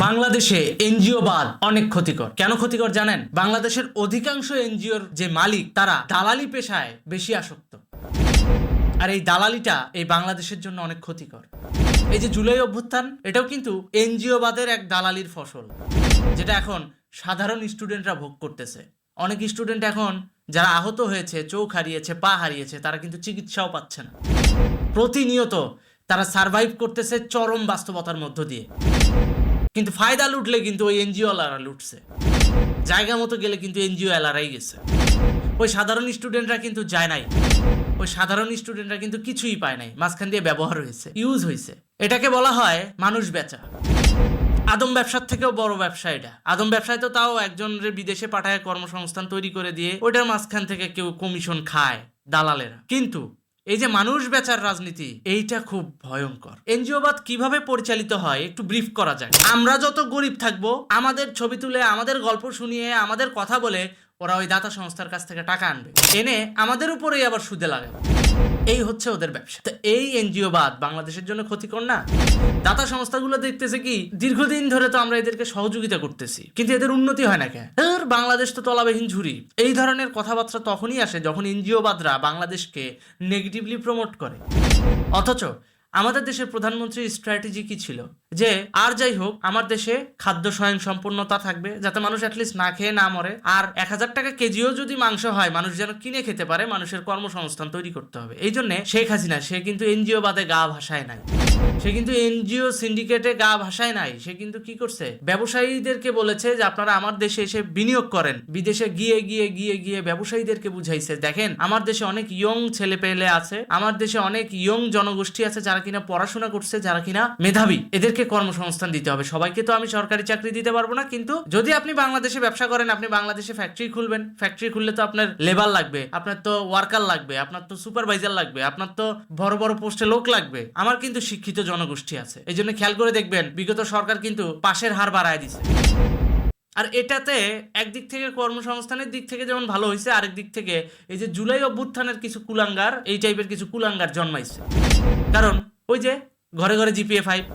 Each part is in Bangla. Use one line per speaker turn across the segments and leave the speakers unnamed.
বাংলাদেশে এনজিওবাদ অনেক ক্ষতিকর। কেন ক্ষতিকর জানেন? বাংলাদেশের অধিকাংশ এনজিওর যে মালিক তারা দালালি পেশায় বেশি আসক্ত, আর এই দালালিটা এই বাংলাদেশের জন্য অনেক ক্ষতিকর। এই যে জুলাই অভ্যুত্থান, এটাও কিন্তু এনজিওবাদের এক দালালির ফসল, যেটা এখন সাধারণ স্টুডেন্টরা ভোগ করতেছে। অনেক স্টুডেন্ট এখন যারা আহত হয়েছে, চোখ হারিয়েছে, পা হারিয়েছে, তারা কিন্তু চিকিৎসাও পাচ্ছে না। প্রতিনিয়ত তারা সার্ভাইভ করতেছে চরম বাস্তবতার মধ্য দিয়ে। কিন্তু ফায়দা লুটলে কিন্তু ওই এনজিও ওয়ালারা লুটছে, জায়গা মতো গেলে কিন্তু এনজিও ওয়ালারাই গেছে। ওই সাধারণ স্টুডেন্টরা কিন্তু যায় নাই, ওই সাধারণ স্টুডেন্টরা কিন্তু কিছুই পায় নাই, মাঝখান দিয়ে ব্যবহার হয়েছে, ইউজ হয়েছে। এটাকে বলা হয় মানুষ বেচা। আদম ব্যবসার থেকেও বড় ব্যবসা এটা। আদম ব্যবসায় তো তাও একজনের বিদেশে পাঠায় কর্মসংস্থান তৈরি করে দিয়ে ওইটার মাঝখান থেকে কেউ কমিশন খায়, দালালেরা। কিন্তু এই যে মানুষ বেচার রাজনীতি, এইটা খুব ভয়ঙ্কর। এনজিওবাদ কিভাবে পরিচালিত হয় একটু ব্রিফ করা যাক। আমরা যত গরিব থাকবো, আমাদের ছবি তুলে, আমাদের গল্প শুনিয়ে, আমাদের কথা বলে ওরা ওই দাতা সংস্থার কাছ থেকে টাকা আনবে, এনে আমাদের উপরেই আবার সুদে লাগাবে। এই হচ্ছে ওদের ব্যবসা। তো এই এনজিওবাদ বাংলাদেশের জন্য ক্ষতিকর না? দাতা সংস্থাগুলো দেখতেছে কি, দীর্ঘদিন ধরে তো আমরা এদেরকে সহযোগিতা করতেছি, কিন্তু এদের উন্নতি হয় না কেন? বাংলাদেশ তো তলাবিহীন ঝুড়ি। এই ধরনের কথাবার্তা তখনই আসে যখন এনজিওবাদরা বাংলাদেশকে নেগেটিভলি প্রমোট করে। অথচ আমাদের দেশের প্রধানমন্ত্রীর স্ট্র্যাটেজি কি ছিল? যে আর যাই হোক, আমার দেশে খাদ্য স্বয়ংসম্পূর্ণতা থাকবে, যাতে মানুষ অ্যাটলিস্ট না খেয়ে না মরে। আর 1000 টাকা কেজিও যদি মাংস হয়, মানুষ যেন কিনে খেতে পারে। মানুষের কর্মসংস্থান তৈরি করতে হবে। এই জন্য শেখ হাসিনা, সে কিন্তু এনজিও বাদে গা ভাসায় নাই, সে কিন্তু এনজিও সিন্ডিকেটে গা ভাসায় নাই। সে কিন্তু কি করছে, ব্যবসায়ীদেরকে বলেছে যে আপনারা আমার দেশে এসে বিনিয়োগ করেন। বিদেশে গিয়ে গিয়ে গিয়ে গিয়ে ব্যবসায়ীদেরকে বুঝাইছে, দেখেন আমার দেশে অনেক ইয়ং ছেলে পেলে আছে, আমার দেশে অনেক ইয়ং জনগোষ্ঠী আছে যারা কিনা পড়াশোনা করছে, যারা কিনা মেধাবী। এদেরকে কর্মসংস্থান দিতে হবে। সবাইকে তো আমি সরকারি চাকরি দিতে পারবো না, কিন্তু যদি আপনি বাংলাদেশে ব্যবসা করেন, আপনি বাংলাদেশে ফ্যাক্টরি খুলবেন, ফ্যাক্টরি খুললে তো আপনার লেবার লাগবে, আপনার তো ওয়ার্কার লাগবে, আপনার তো সুপারভাইজার লাগবে, আপনার তো বড় বড় পোস্টে লোক লাগবে। আমার কিন্তু শিক্ষিত জনগোষ্ঠী আছে। এই জন্য খেয়াল করে দেখবেন, বিগত সরকার কিন্তু পাশের হার বাড়ায় দিছে। আর এটাতে একদিক থেকে কর্মসংস্থানের দিক থেকে যেমন ভালো হয়েছে, আরেক দিক থেকে এই যে জুলাই অভ্যুত্থানের কিছু কুলাঙ্গার, এই টাইপের কিছু কুলাঙ্গার জন্মাইছে। কারণ ওই যে ঘরে ঘরে জিপিএ 5,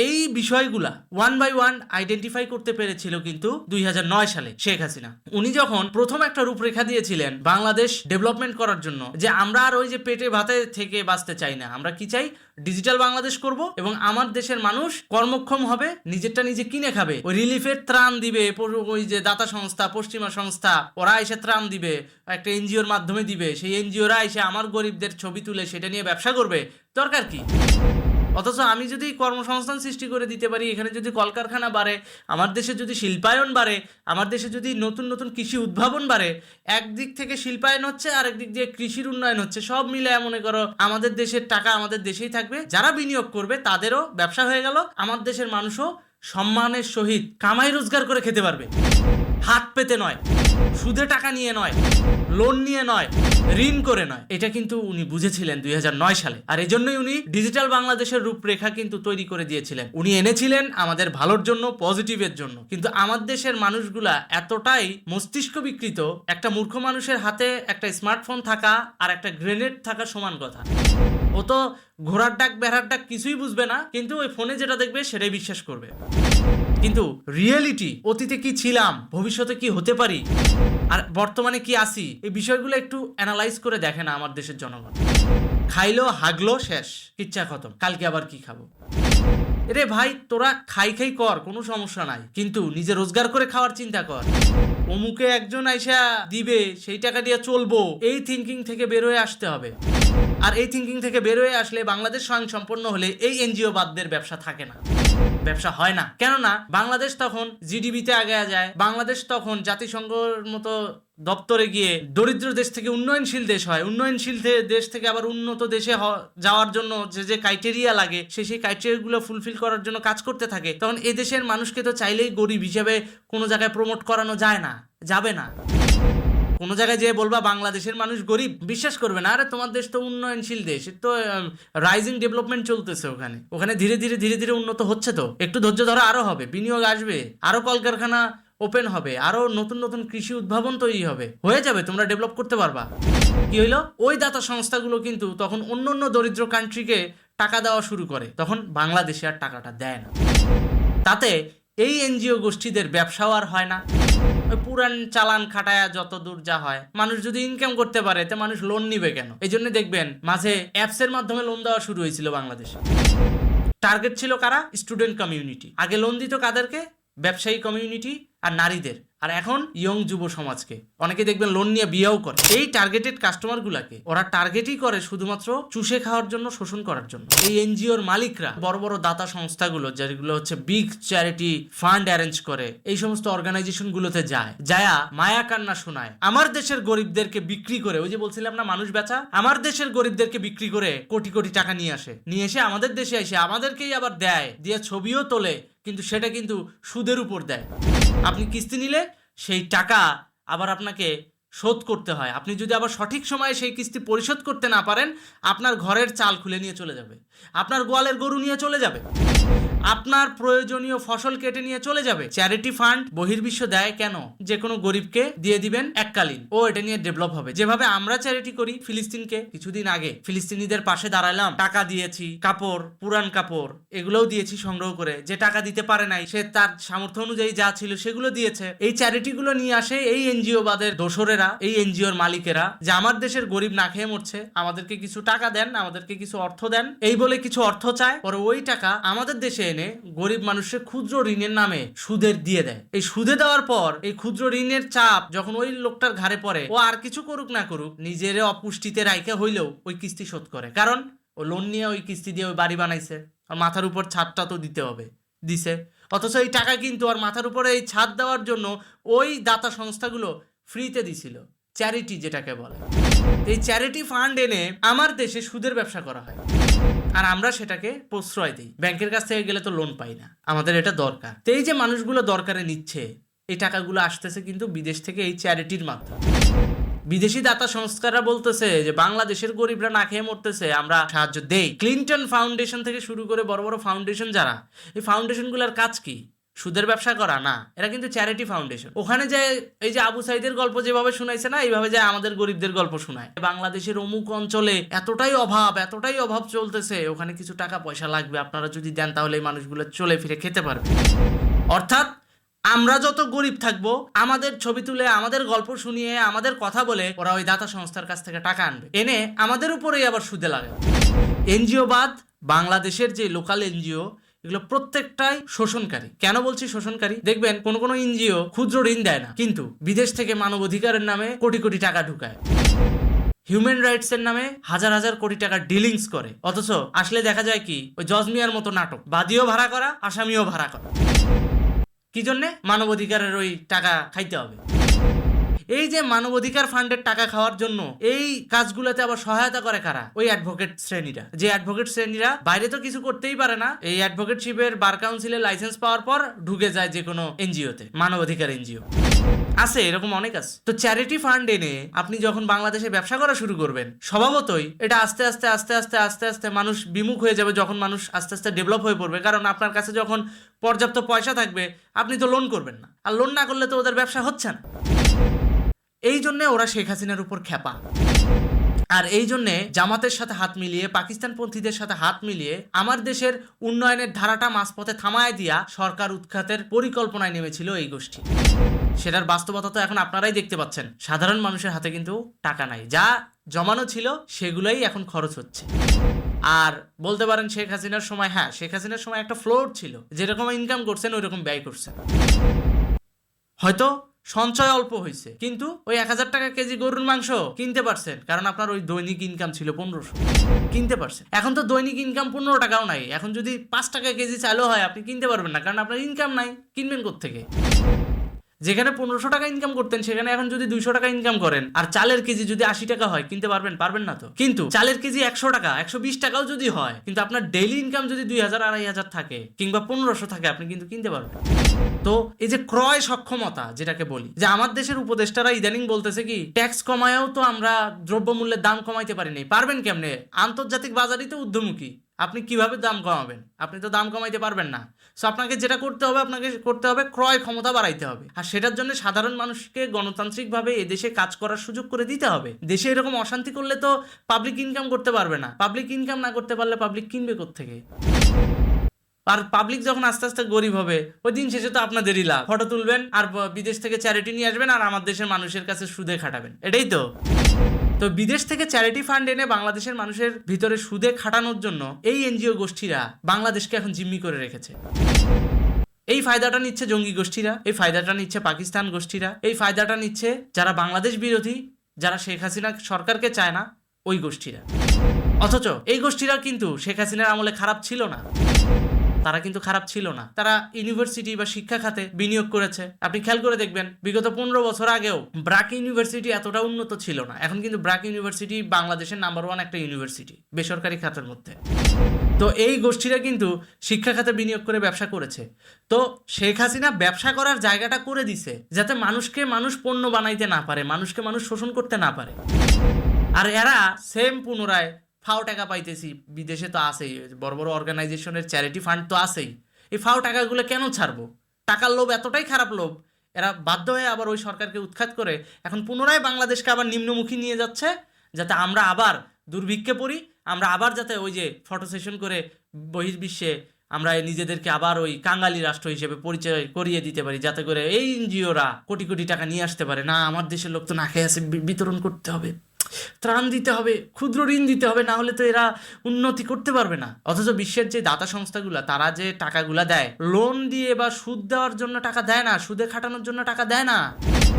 এই বিষয়গুলা ওয়ান বাই ওয়ান আইডেন্টিফাই করতে পেরেছিল কিন্তু 2009 সালে শেখ হাসিনা। উনি যখন প্রথম একটা রূপরেখা দিয়েছিলেন বাংলাদেশ ডেভেলপমেন্ট করার জন্য, যে আমরা আর ওই যে পেটে ভাতে থেকে বাঁচতে চাই না, আমরা কি চাই, ডিজিটাল বাংলাদেশ করব এবং আমার দেশের মানুষ কর্মক্ষম হবে, নিজেরটা নিজে কিনে খাবে। ওই রিলিফের ত্রাণ দিবে ওই যে দাতা সংস্থা, পশ্চিমা সংস্থা, ওরা এসে ত্রাণ দিবে, একটা এনজিওর মাধ্যমে দিবে। সেই এনজিওরা এসে আমার গরিবদের ছবি তুলে সেটা নিয়ে ব্যবসা করবে। দরকার কি? অথচ আমি যদি কর্মসংস্থান সৃষ্টি করে দিতে পারি, এখানে যদি কলকারখানা বাড়ে, আমার দেশে যদি শিল্পায়ন বাড়ে, আমার দেশে যদি নতুন নতুন কৃষি উদ্ভাবন বাড়ে, একদিক থেকে শিল্পায়ন হচ্ছে, আরেক দিক দিয়ে কৃষির উন্নয়ন হচ্ছে, সব মিলে মনে করো আমাদের দেশের টাকা আমাদের দেশেই থাকবে, যারা বিনিয়োগ করবে তাদেরও ব্যবসা হয়ে গেল, আমার দেশের মানুষও সম্মানের সহিত কামাই রোজগার করে খেতে পারবে। হাত পেতে নয়, সুদে টাকা নিয়ে নয়, লোন নিয়ে নয়, ঋণ করে নয়। এটা কিন্তু উনি বুঝেছিলেন 2009 সালে। আর এজন্যই উনি ডিজিটাল বাংলাদেশের রূপরেখা কিন্তু তৈরি করে দিয়েছিলেন। উনি এনেছিলেন আমাদের ভালোর জন্য, পজিটিভের জন্য। কিন্তু আমার দেশের মানুষগুলা এতটাই মস্তিষ্ক বিকৃত, একটা মূর্খ মানুষের হাতে একটা স্মার্টফোন থাকা আর একটা গ্রেনেড থাকা সমান কথা। ও তো ঘোড়ার ডাক বেড়ার ডাক কিছুই বুঝবে না, কিন্তু ওই ফোনে যেটা দেখবে সেটাই বিশ্বাস করবে। কিন্তু রিয়েলিটি, অতীতে কি ছিলাম, ভবিষ্যতে কি হতে পারি, আর বর্তমানে কি আসি, এই বিষয়গুলো একটু অ্যানালাইজ করে দেখে না আমার দেশের জনগণ। খাইলো, হাগলো, শেষ, কিচ্ছা খতম, কালকে আবার কি খাবো। রে ভাই, তোরা খাই খাই কর, কোনো সমস্যা নাই, কিন্তু নিজে রোজগার করে খাওয়ার চিন্তা কর। অমুকে একজন আইসা দিবে, সেই টাকা দিয়ে চলবো, এই থিঙ্কিং থেকে বের হয়ে আসতে হবে। আর এই থিঙ্কিং থেকে বের হয়ে আসলে বাংলাদেশ স্বয়ংসম্পূর্ণ হলে এই এনজিও বাদদের ব্যবসা থাকে না, ব্যবসা হয় না। কেননা বাংলাদেশ তখন জিডিপিতে আগে যায়, বাংলাদেশ তখন জাতিসংঘের মতো দপ্তরে গিয়ে দরিদ্র দেশ থেকে উন্নয়নশীল দেশ হয়, উন্নয়নশীল দেশ থেকে আবার উন্নত দেশে যাওয়ার জন্য যে যে ক্রাইটেরিয়া লাগে, সেই ক্রাইটেরিয়াগুলো ফুলফিল করার জন্য কাজ করতে থাকে। তখন এদেশের মানুষকে তো চাইলেই গরিব হিসেবে কোনো জায়গায় প্রমোট করানো যায় না, যাবে না। কোনো জায়গায় যে বলবা বাংলাদেশের মানুষ গরিব, বিশ্বাস করবে না। আরে তোমার দেশ তো উন্নয়নশীল দেশ, তো রাইজিং ডেভেলপমেন্ট চলতেছে, ওখানে ধীরে ধীরে ধীরে ধীরে উন্নত হচ্ছে, তো একটু ধৈর্য ধরো, আরো হবে, বিনিয়োগ আসবে, আরো কলকারখানা ওপেন হবে, আরো নতুন নতুন কৃষি উদ্ভাবন তৈরি হবে, হয়ে যাবে, তোমরা ডেভেলপ করতে পারবা। কি হইলো, ওই দাতা সংস্থাগুলো কিন্তু তখন অন্য দরিদ্র কান্ট্রিকে টাকা দেওয়া শুরু করে, তখন বাংলাদেশে আর টাকাটা দেয় না। তাতে এই এনজিও গোষ্ঠীদের ব্যবসাও আর হয় না। ওই পুরান চালান খাটায়া যত দূর যা হয়, মানুষ যদি ইনকাম করতে পারে তো মানুষ লোন নিবে কেন? এই জন্য দেখবেন মাঝে অ্যাপসের মাধ্যমে লোন দেওয়া শুরু হয়েছিল বাংলাদেশে। টার্গেট ছিল কারা? Student community. আগে লোন দিত কাদেরকে? ব্যবসায়ী কমিউনিটি আর নারীদের। আর এখন ইয়ং যুব সমাজকে। অনেকে দেখবেন লোন নিয়ে বিয়েও করে। এই টার্গেটেড কাস্টমার গুলাকে ওরা টার্গেটই করে শুধুমাত্র চুষে খাওয়ার জন্য, শোষণ করার জন্য। এই এনজিওর মালিকরা বড় বড় দাতা সংস্থাগুলো, যেগুলো হচ্ছে বিগ চ্যারিটি ফান্ড অ্যারেঞ্জ করে, এই সমস্ত অর্গানাইজেশন গুলোতে যায়া মায়া কান্না শোনায়। আমার দেশের গরিবদেরকে বিক্রি করে, ওই যে বলছিলাম না মানুষ বেচা, আমার দেশের গরিবদেরকে বিক্রি করে কোটি কোটি টাকা নিয়ে এসে আমাদের দেশে এসে আমাদেরকেই আবার দেয়, দিয়ে ছবিও তোলে, কিন্তু সেটা কিন্তু সুদের উপর দেয়। আপনি কিস্তি নিলে সেই টাকা আবার আপনাকে শোধ করতে হয়। আপনি যদি আবার সঠিক সময়ে সেই কিস্তি পরিশোধ করতে না পারেন, আপনার ঘরের চাল খুলে নিয়ে চলে যাবে, আপনার গোয়ালের গরু নিয়ে চলে যাবে, আপনার প্রয়োজনীয় ফসল কেটে নিয়ে চলে যাবে। চ্যারিটি ফান্ড বহির্বিশ্ব দেয় কেন? যে কোনো গরিবকে দিয়ে দিবেন এককালীন, ও এটা নিয়ে ডেভেলপ হবে। যেভাবে আমরা চ্যারিটি করি ফিলিস্তিনকে, কিছুদিন আগে ফিলিস্তিনিদের পাশে দাঁড়ালাম, টাকা দিয়েছি, কাপড়, পুরান কাপড় এগুলোও দিয়েছি সংগ্রহ করে। যে টাকা দিতে পারে নাই সে তার সামর্থ্য অনুযায়ী যা ছিল সেগুলো দিয়েছে। এই চ্যারিটি গুলো নিয়ে আসে এই এনজিও বাদের দোসরেরা, এই এনজিওর মালিকেরা, যে আমার দেশের গরিব না খেয়ে মরছে, আমাদেরকে কিছু টাকা দেন, আমাদেরকে কিছু অর্থ দেন, এই বলে কিছু অর্থ চায়। পরে ওই টাকা আমাদের দেশে এনে গরিব মানুষের ক্ষুদ্র ঋণের নামে সুদের দিয়ে দেয়। এই সুদে দেওয়ার পর এই ক্ষুদ্র ঋণের চাপ যখন ওই লোকটার ঘাড়ে পড়ে, ও আর কিছু করুক না করুক, নিজের অপুষ্টিতে রাইখা হইলেও ওই কিস্তি শোধ করে। কারণ ও লোন নিয়ে ওই কিস্তি দিয়ে ওই বাড়ি বানাইছে, আর মাথার উপর ছাদটা তো দিতে হবে, দিছে। অথচ এই টাকা কিন্তু আর মাথার উপরে এই ছাদ দেওয়ার জন্য ওই দাতা সংস্থাগুলো ফ্রিতে দিছিল, চ্যারিটি যেটাকে বলে। এই চ্যারিটি ফান্ড এনে আমার দেশে সুদের ব্যবসা করা হয়, আর আমরা সেটাকে প্রশ্রয় দিই। ব্যাংকের কাছ থেকে গেলে তো লোন পাই না, আমাদের এটা দরকার। তো এই যে মানুষগুলো দরকারে নিচ্ছে, এই টাকাগুলো আসতেছে কিন্তু বিদেশ থেকে এই চ্যারিটির মাধ্যমে। বিদেশি দাতা সংস্থারা বলতেছে যে বাংলাদেশের গরিবরা না খেয়ে মরতেছে, আমরা সাহায্য দেই। ক্লিনটন ফাউন্ডেশন থেকে শুরু করে বড় বড় ফাউন্ডেশন যারা, এই ফাউন্ডেশনগুলোর কাজ কি? সুদের ব্যবসা করা না, এরা কিন্তু চ্যারিটি ফাউন্ডেশন। ওখানে যে এই যে আবু সাইদের গল্প যেভাবে শোনাইছে না, এইভাবে যে আমাদের গরিবদের গল্প শোনায়। বাংলাদেশের অমুক অঞ্চলে এতটাই অভাব চলতেছে, ওখানে কিছু টাকা পয়সা লাগবে, আপনারা যদি দেন তাহলে এই মানুষগুলো চলে ফিরে খেতে পারবে। অর্থাৎ আমরা যত গরিব থাকবো, আমাদের ছবি তুলে, আমাদের গল্প শুনিয়ে, আমাদের কথা বলে ওরা ওই দাতা সংস্থার কাছ থেকে টাকা আনবে, এনে আমাদের উপরেই আবার সুদে লাগাবে। এনজিও বাদ বাংলাদেশের যে লোকাল এনজিও, এগুলো প্রত্যেকটাই শোষণকারী। কেন বলছি শোষণকারী? দেখবেন কোন এনজিও ক্ষুদ্র ঋণ দেয় না, কিন্তু বিদেশ থেকে মানবাধিকারের নামে কোটি কোটি টাকা ঢুকায়, হিউম্যান রাইটস এর নামে হাজার হাজার কোটি টাকা ডিলিংস করে। অথচ আসলে দেখা যায় কি, ওই জজমিয়ার মতো নাটক, বাদীও ভাড়া করা, আসামিও ভাড়া করা। কি জন্যে? মানবাধিকারের ওই টাকা খাইতে হবে। এই যে মানবাধিকার ফান্ডের টাকা খাওয়ার জন্য এই কাজগুলোতে আবার সহায়তা করে কারা? ওই অ্যাডভোকেট শ্রেণীরা। যে অ্যাডভোকেট শ্রেণীরা বাইরে তো কিছু করতেই পারে না, এই অ্যাডভোকেটশিপের বার কাউন্সিলের লাইসেন্স পাওয়ার পর ঢুকে যায় যে কোনো এনজিওতে, মানবাধিকার এনজিও আছে, এরকম অনেক আছে। তো চ্যারিটি ফান্ড এনে আপনি যখন বাংলাদেশে ব্যবসা করা শুরু করবেন, স্বভাবতই এটা আস্তে আস্তে মানুষ বিমুখ হয়ে যাবে। যখন মানুষ আস্তে আস্তে ডেভেলপ হয়ে পড়বে, কারণ আপনার কাছে যখন পর্যাপ্ত পয়সা থাকবে, আপনি তো লোন করবেন না, আর লোন না করলে তো ওদের ব্যবসা হচ্ছে না। এই জন্য ওরা শেখ হাসিনার উপর খেপা, আর এই জন্যে জামাতের সাথে হাত মিলিয়ে, পাকিস্তানপন্থীদের সাথে হাত মিলিয়ে আমার দেশের উন্নয়নের ধারাটা মাঝপথে থামায় দিয়া সরকার উৎখাতের পরিকল্পনায় নেমেছিল এই গোষ্ঠী। সেটার বাস্তবতা তো এখন আপনারাই দেখতে পাচ্ছেন। সাধারণ মানুষের হাতে কিন্তু টাকা নাই, যা জমানো ছিল সেগুলোই এখন খরচ হচ্ছে। আর বলতে পারেন শেখ হাসিনার সময়, হ্যাঁ শেখ হাসিনার সময় একটা ফ্লোর ছিল, যেরকম ইনকাম করছেন ওই রকম ব্যয় করছেন। হয়তো সঞ্চয় অল্প হয়েছে, কিন্তু ওই 1000 টাকা কেজি গরুর মাংস কিনতে পারছেন, কারণ আপনার ওই দৈনিক ইনকাম ছিল 1500, কিনতে পারছেন। এখন তো দৈনিক ইনকাম 15 টাকাও নাই। এখন যদি 5 টাকা কেজি চালও হয়, আপনি কিনতে পারবেন না, কারণ আপনার ইনকাম নাই। কিনবেন কোত্থেকে? যেখানে 1500 টাকা ইনকাম করতেন, সেখানে এখন যদি 200 টাকা ইনকাম করেন, আর চালের কেজি যদি 80 টাকা হয়, কিনতে পারবেন না তো। কিন্তু চালের কেজি 100 টাকা, 120 টাকাও যদি হয়, কিন্তু আপনার ডেইলি ইনকাম যদি 2000 2500 থাকে, কিংবা 1500 থাকে, আপনি কিন্তু কিনতে পারবেন। তো এই যে ক্রয় সক্ষমতা যেটাকে বলি, যে আমার দেশের উপদেষ্টারা ইদানিং বলতেছে কি, ট্যাক্স কমায়ও তো আমরা দ্রব্যমূল্যের দাম কমাইতে পারিনি। পারবেন কেমনে? আন্তর্জাতিক বাজারই তো ঊর্ধ্বমুখী, আপনি কিভাবে দাম কমাবেন? আপনি তো দাম কমাইতে পারবেন না। সো আপনাকে যেটা করতে হবে ক্রয় ক্ষমতা বাড়াইতে হবে, আর সেটার জন্য সাধারণ মানুষকে গণতান্ত্রিকভাবে এদেশে কাজ করার সুযোগ করে দিতে হবে। দেশে এরকম অশান্তি করলে তো পাবলিক ইনকাম করতে পারবে না। পাবলিক ইনকাম না করতে পারলে পাবলিক কিনবে কোত্থেকে? আর পাবলিক যখন আস্তে আস্তে গরিব হবে, ওই দিন শেষে তো আপনাদেরই লাভ। ফটো তুলবেন আর বিদেশ থেকে চ্যারিটি নিয়ে আসবেন আর আমার দেশের মানুষের কাছে সুদে খাটাবেন, এটাই তো। তো বিদেশ থেকে চ্যারিটি ফান্ড এনে বাংলাদেশের মানুষের ভিতরে সুদে খাটানোর জন্য এই এনজিও গোষ্ঠীরা বাংলাদেশকে এখন জিম্মি করে রেখেছে। এই ফায়দাটা নিচ্ছে জঙ্গি গোষ্ঠীরা, এই ফায়দাটা নিচ্ছে পাকিস্তান গোষ্ঠীরা, এই ফায়দাটা নিচ্ছে যারা বাংলাদেশ বিরোধী, যারা শেখ হাসিনা সরকারকে চায় না, ওই গোষ্ঠীরা। অথচ এই গোষ্ঠীরা কিন্তু শেখ হাসিনার আমলে খারাপ ছিল না, তারা কিন্তু খারাপ ছিল না। তারা ইউনিভার্সিটি বা শিক্ষা খাতে বিনিয়োগ করেছে। আপনি খেয়াল করে দেখবেন বিগত 15 বছর আগেও ব্র্যাক ইউনিভার্সিটি এতটা উন্নত ছিল না। এখন কিন্তু ব্র্যাক ইউনিভার্সিটি বাংলাদেশের নাম্বার 1 একটা ইউনিভার্সিটি বেসরকারি খাতের মধ্যে। তো এই গোষ্ঠীরা কিন্তু শিক্ষা খাতে বিনিয়োগ করে ব্যবসা করেছে। তো শেখ হাসিনা ব্যবসা করার জায়গাটা করে দিছে যাতে মানুষকে মানুষ পণ্য বানাইতে না পারে, মানুষকে মানুষ শোষণ করতে না পারে। আর এরা সেম পুনরায় ফাও টাকা পাইতেছি, বিদেশে তো আছেই, বড় বড় অর্গানাইজেশনের চ্যারিটি ফান্ড তো আছেই। এই ফাও টাকাগুলো কেন ছাড়বো? টাকার লোভ এতটাই খারাপ লোভ, এরা বাধ্য হয়ে আবার ওই সরকারকে উৎখাত করে এখন পুনরায় বাংলাদেশকে আবার নিম্নমুখী নিয়ে যাচ্ছে, যাতে আমরা আবার দুর্ভিক্ষে পড়ি, আমরা আবার যাতে ওই যে ফটো সেশন করে বহির্বিশ্বে আমরা নিজেদেরকে আবার ওই কাঙ্গালি রাষ্ট্র হিসেবে পরিচয় করিয়ে দিতে পারি, যাতে করে এই এনজিওরা কোটি কোটি টাকা নিয়ে আসতে পারে। না, আমার দেশের লোক তো না খেয়ে আছে, বিতরণ করতে হবে, ত্রাণ দিতে হবে, ক্ষুদ্র ঋণ দিতে হবে, না হলে তো এরা উন্নতি করতে পারবে না। অথচ বিশ্বের যে দাতা সংস্থাগুলা, তারা যে টাকাগুলা দেয় লোন দিয়ে বা সুদ দেওয়ার জন্য টাকা দেয় না, সুদে খাটানোর জন্য টাকা দেয় না,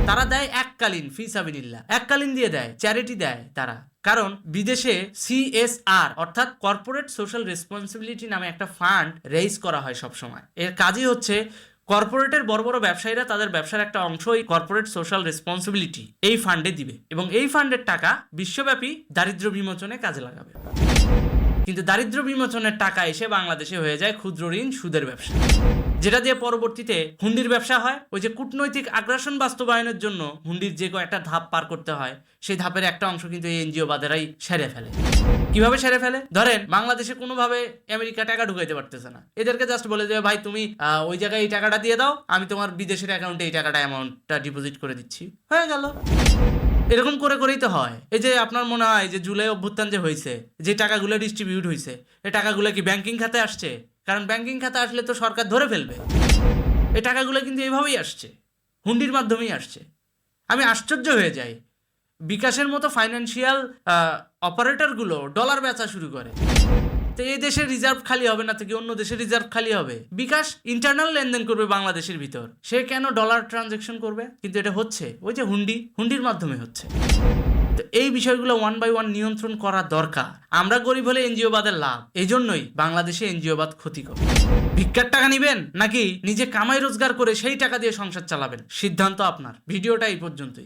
তারা দেয় এককালীন, ফি সাবিলিল্লাহ, এককালীন দিয়ে দেয়, চ্যারিটি দেয় তারা। কারণ বিদেশে CSR অর্থাৎ কর্পোরেট সোশ্যাল রেসপন্সিবিলিটি নামে একটা ফান্ড রেইজ করা হয় সব সময়। এর কাজই হচ্ছে কর্পোরেটের বড় বড় ব্যবসায়ীরা তাদের ব্যবসার একটা অংশ এই কর্পোরেট সোশ্যাল রেসপন্সিবিলিটি এই ফান্ডে দিবে এবং এই ফান্ডের টাকা বিশ্বব্যাপী দারিদ্র বিমোচনে কাজে লাগাবে। কিন্তু দারিদ্র বিমোচনের টাকা এসে বাংলাদেশে হয়ে যায় ক্ষুদ্র ঋণ সুদের ব্যবসা, যেটা দিয়ে পরবর্তীতে হুন্ডির ব্যবসা হয়। ওই যে কূটনৈতিক আগ্রাসন বাস্তবায়নের জন্য হুন্ডির যে কয়েকটা ধাপ পার করতে হয়, সেই ধাপের একটা অংশ কিন্তু এই এনজিও বাদেরাই সেরে ফেলে। কিভাবে সেরে ফেলে? ধরেন বাংলাদেশে কোনোভাবে আমেরিকা টাকা ঢুকাইতে পারতেছে না, এদেরকে জাস্ট বলে দেবে ভাই তুমি ওই জায়গায় এই টাকাটা দিয়ে দাও, আমি তোমার বিদেশের অ্যাকাউন্টে এই টাকাটা অ্যামাউন্টটা ডিপোজিট করে দিচ্ছি, হয়ে গেল। এরকম করে করেই তো হয়। এই যে আপনার মনে হয় যে জুলাই অভ্যুত্থান যে হয়েছে, যে টাকাগুলো ডিস্ট্রিবিউট হয়েছে, এই টাকাগুলো কি ব্যাংকিং খাতে আসছে? কারণ ব্যাংকিং খাতে আসলে তো সরকার ধরে ফেলবে। এই টাকাগুলো কিন্তু এইভাবেই আসছে, হুন্ডির মাধ্যমেই আসছে। আমি আশ্চর্য হয়ে যাই, বিকাশের মতো ফাইন্যান্সিয়াল অপারেটরগুলো ডলার বেচা শুরু করে। তো এই দেশের রিজার্ভ খালি হবে না, থেকে অন্য দেশের রিজার্ভ খালি হবে। বিকাশ ইন্টারনাল লেনদেন করবে বাংলাদেশের ভিতর, সে কেন ডলার ট্রানজাকশন করবে? কিন্তু এটা হচ্ছে ওই যে হুন্ডির মাধ্যমে হচ্ছে। তো এই বিষয়গুলো 1 by 1 নিয়ন্ত্রণ করা দরকার। আমরা গরিব হলে এনজিওবাদের লাভ, এই জন্যই বাংলাদেশে এনজিওবাদ ক্ষতিকর। ভিক্ষার টাকা নিবেন নাকি নিজে কামাই রোজগার করে সেই টাকা দিয়ে সংসার চালাবেন, সিদ্ধান্ত আপনার। ভিডিওটা এই পর্যন্তই।